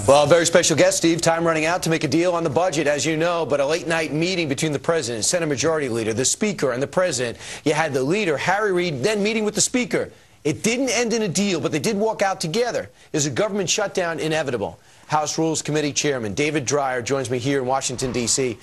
Well, a very special guest, Steve. Time running out to make a deal on the budget, as you know, but a late-night meeting between the president, Senate Majority Leader, the Speaker, and the president. You had the leader, Harry Reid, then meeting with the Speaker. It didn't end in a deal, but they did walk out together. Is a government shutdown inevitable? House Rules Committee Chairman David Dreier joins me here in Washington, D.C.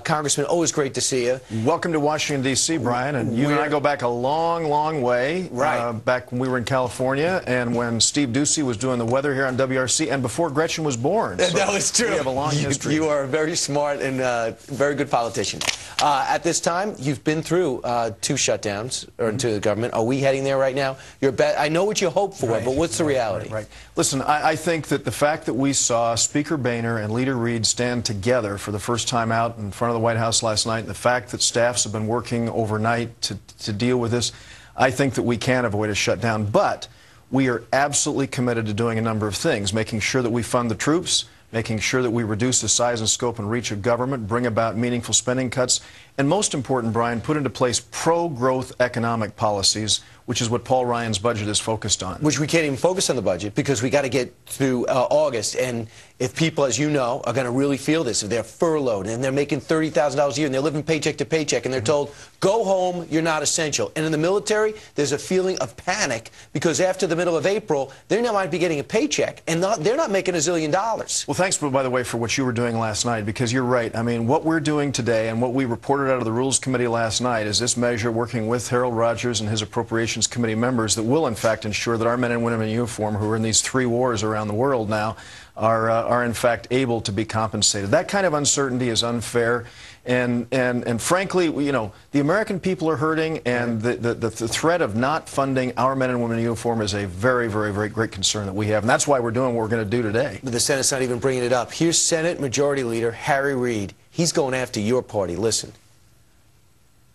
Congressman, always great to see you. Welcome to Washington, D.C., Brian. And you and I go back a long, long way. Right. Back when we were in California and when Steve Ducey was doing the weather here on WRC and before Gretchen was born. So that was true. We have a long history. You are a very smart and very good politician. At this time, you've been through 2 shutdowns into the government. Are we heading there right now? I know what you hope for, but what's the reality? Right. Listen, I think that the fact that we saw Speaker Boehner and Leader Reid stand together for the first time out in front of the White House last night, and the fact that staffs have been working overnight to deal with this, I think that we can avoid a shutdown. But we are absolutely committed to doing a number of things, making sure that we fund the troops, making sure that we reduce the size and scope and reach of government, bring about meaningful spending cuts, and most important, Brian, put into place pro-growth economic policies, which is what Paul Ryan's budget is focused on. Which we can't even focus on the budget because we got to get through August. And if people, as you know, are going to really feel this, if they're furloughed and they're making $30,000 a year and they're living paycheck to paycheck and they're told, go home, you're not essential. And in the military, there's a feeling of panic because after the middle of April, they now might be getting a paycheck and they're not making $1 zillion. Well, thanks, by the way, for what you were doing last night, because you're right. I mean, what we're doing today and what we reported out of the Rules Committee last night is this measure working with Harold Rogers and his Appropriations Committee members that will, in fact, ensure that our men and women in uniform who are in these 3 wars around the world now are in fact able to be compensated. That kind of uncertainty is unfair, and frankly, you know, the American people are hurting, and the threat of not funding our men and women in uniform is a very, very, very great concern that we have, and that's why we're doing what we're going to do today. But the Senate's not even bringing it up. Here's Senate Majority Leader Harry Reid. He's going after your party. Listen.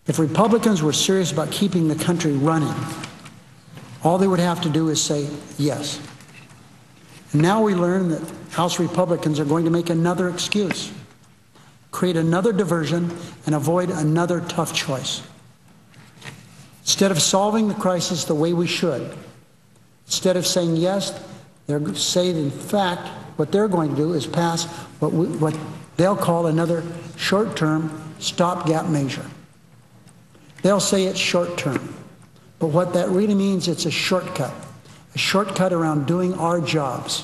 If Republicans were serious about keeping the country running, all they would have to do is say yes. And now we learn that House Republicans are going to make another excuse, create another diversion, and avoid another tough choice. Instead of solving the crisis the way we should, instead of saying yes, they're saying, in fact, what they're going to do is pass what they'll call another short-term stopgap measure. They'll say it's short-term, but what that really means, it's a shortcut around doing our jobs.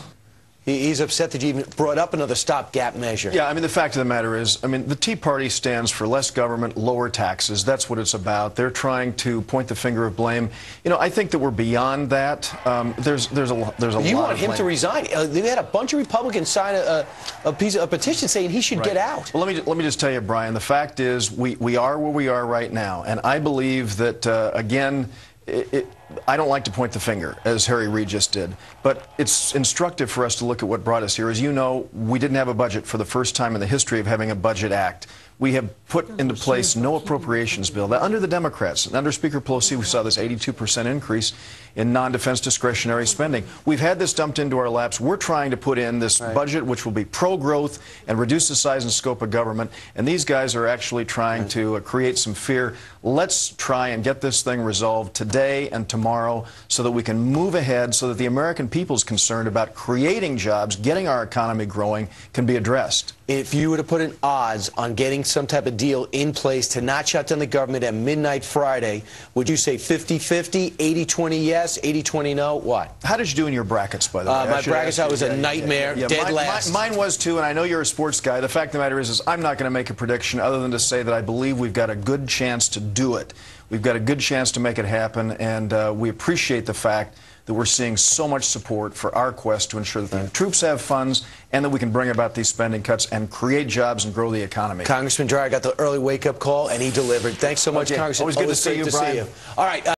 He's upset that you even brought up another stopgap measure. Yeah, I mean, the fact of the matter is, I mean, the Tea Party stands for less government, lower taxes. That's what it's about. They're trying to point the finger of blame. You know, I think that we're beyond that. There's a lot of blame. You want him to resign. They had a bunch of Republicans sign a petition saying he should get out. Well, let me just tell you, Brian, the fact is we are where we are right now, and I believe that, again, I don't like to point the finger, as Harry Reid just did, but it's instructive for us to look at what brought us here. As you know, we didn't have a budget for the first time in the history of having a budget act. We have put into place no appropriations bill. Under the Democrats, and under Speaker Pelosi, we saw this 82% increase in non-defense discretionary spending. We've had this dumped into our laps. We're trying to put in this budget which will be pro-growth and reduce the size and scope of government, and these guys are actually trying to create some fear. Let's try and get this thing resolved today and tomorrow so that we can move ahead, so that the American people's concerned about creating jobs, getting our economy growing, can be addressed. If you were to put an odds on getting some type of deal in place to not shut down the government at midnight Friday, would you say 50-50, 80-20 yes, 80-20 no? What? How did you do in your brackets, by the way? My brackets, I was a nightmare, dead last. Mine was too, and I know you're a sports guy. The fact of the matter is I'm not going to make a prediction other than to say that I believe we've got a good chance to do it. We've got a good chance to make it happen, and we appreciate the fact that we're seeing so much support for our quest to ensure that the troops have funds and that we can bring about these spending cuts and create jobs and grow the economy. Congressman Dreier got the early wake-up call, and he delivered. Thanks so much, Congressman. Always good to see you, Brian. All right.